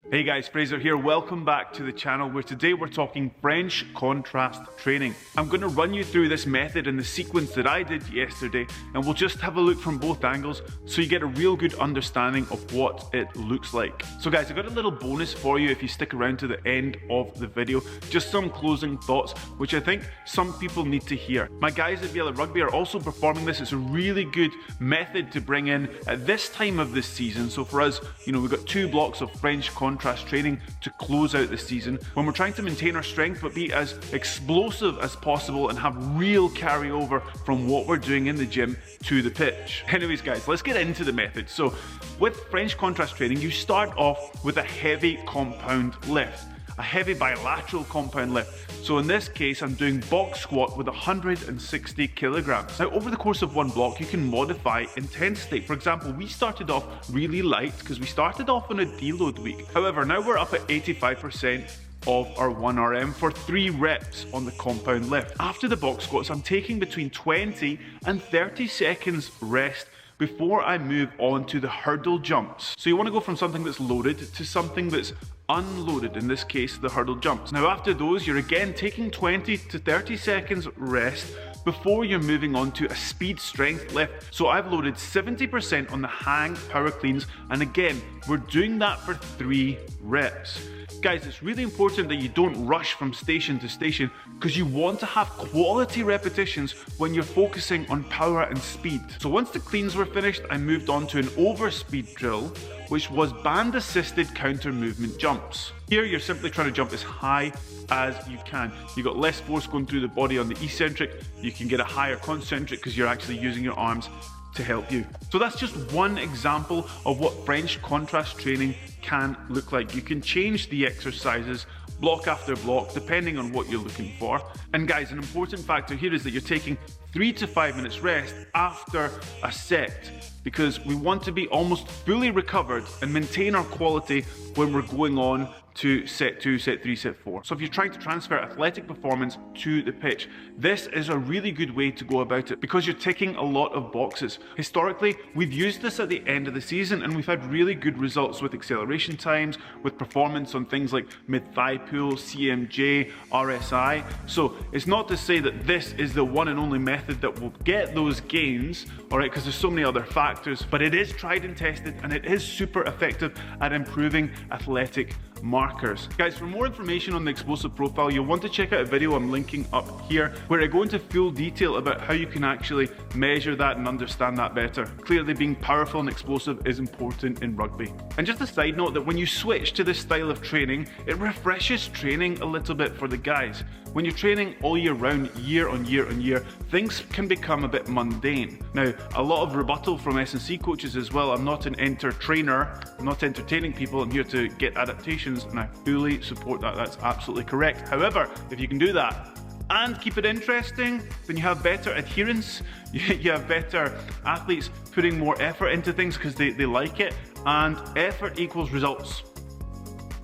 Hey guys, Fraser here. Welcome back to the channel where today we're talking French contrast training. I'm going to run you through this method and the sequence that I did yesterday, and we'll just have a look from both angles so you get a real good understanding of what it looks like. So guys, I've got a little bonus for you if you stick around to the end of the video. Just some closing thoughts, which I think some people need to hear. My guys at VLA Rugby are also performing this. It's a really good method to bring in at this time of this season. So for us, we've got 2 blocks of French contrast training to close out the season when we're trying to maintain our strength but be as explosive as possible and have real carryover from what we're doing in the gym to the pitch. Anyways guys, let's get into the method. So with French contrast training, you start off with a heavy compound lift. A heavy bilateral compound lift. So in this case, I'm doing box squat with 160 kilograms. Now, over the course of one block, you can modify intensity. For example, we started off really light because we started off on a deload week. However, now we're up at 85% of our 1RM for 3 reps on the compound lift. After the box squats, I'm taking between 20 and 30 seconds rest before I move on to the hurdle jumps. So you want to go from something that's loaded to something that's unloaded, in this case the hurdle jumps. Now after those, you're again taking 20 to 30 seconds rest before you're moving on to a speed strength lift. So I've loaded 70% on the hang power cleans, and again we're doing that for 3 reps. Guys, it's really important that you don't rush from station to station because you want to have quality repetitions when you're focusing on power and speed. So once the cleans were finished, I moved on to an overspeed drill, which was band assisted counter movement jumps. Here you're simply trying to jump as high as you can. You've got less force going through the body on the eccentric, you can get a higher concentric because you're actually using your arms to help you. So that's just one example of what French contrast training can look like. You can change the exercises block after block depending on what you're looking for. And guys, an important factor here is that you're taking 3 to 5 minutes rest after a set, because we want to be almost fully recovered and maintain our quality when we're going on to set 2, set 3, set 4. So if you're trying to transfer athletic performance to the pitch, this is a really good way to go about it because you're ticking a lot of boxes. Historically, we've used this at the end of the season and we've had really good results with acceleration times, with performance on things like mid-thigh pull, CMJ, RSI. So it's not to say that this is the one and only method that will get those gains, all right, because there's so many other factors, but it is tried and tested and it is super effective at improving athletic markers. Guys, for more information on the explosive profile, you'll want to check out a video I'm linking up here where I go into full detail about how you can actually measure that and understand that better. Clearly, being powerful and explosive is important in rugby. And just a side note that when you switch to this style of training, it refreshes training a little bit for the guys. When you're training all year round, year on year on year, things can become a bit mundane. Now, a lot of rebuttal from S&C coaches as well. I'm not an entertainer, I'm not entertaining people, I'm here to get adaptation, and I fully support that. That's absolutely correct. However, if you can do that and keep it interesting, then you have better adherence, you have better athletes putting more effort into things because they like it, and effort equals results.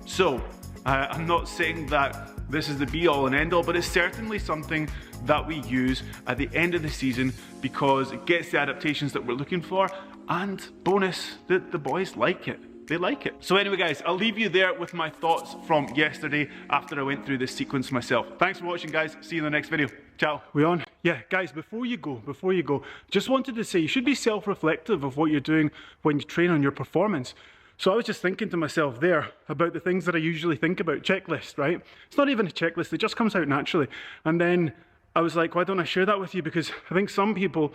So I'm not saying that this is the be all and end all, but it's certainly something that we use at the end of the season because it gets the adaptations that we're looking for, and bonus, the boys like it. They like it. So anyway guys, I'll leave you there with my thoughts from yesterday after I went through this sequence myself. Thanks for watching guys, see you in the next video. Ciao. We on? Yeah, guys, before you go, just wanted to say you should be self-reflective of what you're doing when you train on your performance. So I was just thinking to myself there about the things that I usually think about, checklist, right? It's not even a checklist, it just comes out naturally. And then I was like, why don't I share that with you? Because I think some people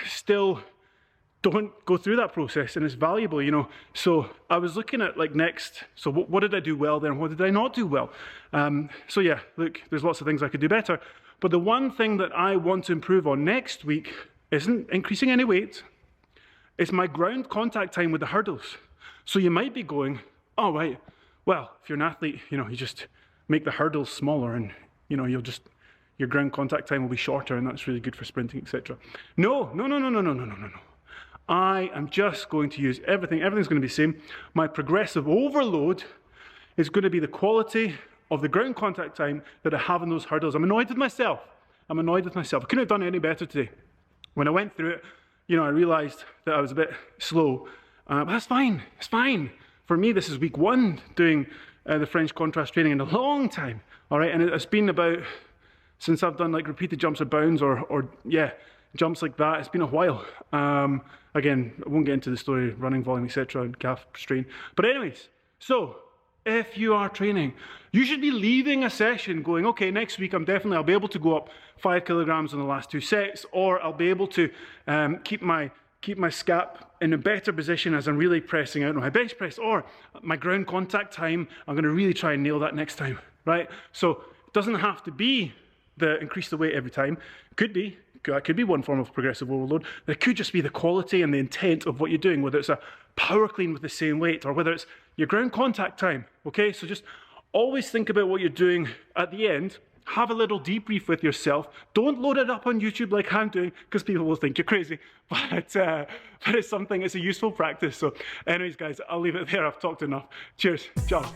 still don't go through that process and it's valuable, So I was looking at so what did I do well then? What did I not do well? So yeah, look, there's lots of things I could do better. But the one thing that I want to improve on next week isn't increasing any weight. It's my ground contact time with the hurdles. So you might be going, oh right, well, if you're an athlete, you just make the hurdles smaller and your ground contact time will be shorter and that's really good for sprinting, etc. No. I am just going to use everything's going to be the same. My progressive overload is going to be the quality of the ground contact time that I have in those hurdles. I'm annoyed with myself. I couldn't have done it any better today. When I went through it, I realized that I was a bit slow, but that's fine, it's fine. For me, this is week 1 doing the French contrast training in a long time, all right? And it's been about, since I've done like repeated jumps or bounds or yeah, jumps like that, it's been a while. Again, I won't get into the story, running volume, etc., and calf strain. But anyways, so if you are training, you should be leaving a session going, okay, next week I'll be able to go up 5 kilograms in the last 2 sets, or I'll be able to keep my scap in a better position as I'm really pressing out on my bench press, or my ground contact time, I'm gonna really try and nail that next time, right? So it doesn't have to be the increase the weight every time. It could be. That could be one form of progressive overload. It could just be the quality and the intent of what you're doing, whether it's a power clean with the same weight or whether it's your ground contact time, okay? So just always think about what you're doing at the end. Have a little debrief with yourself. Don't load it up on YouTube like I'm doing, because people will think you're crazy. But it's a useful practice. So anyways, guys, I'll leave it there. I've talked enough. Cheers. Ciao.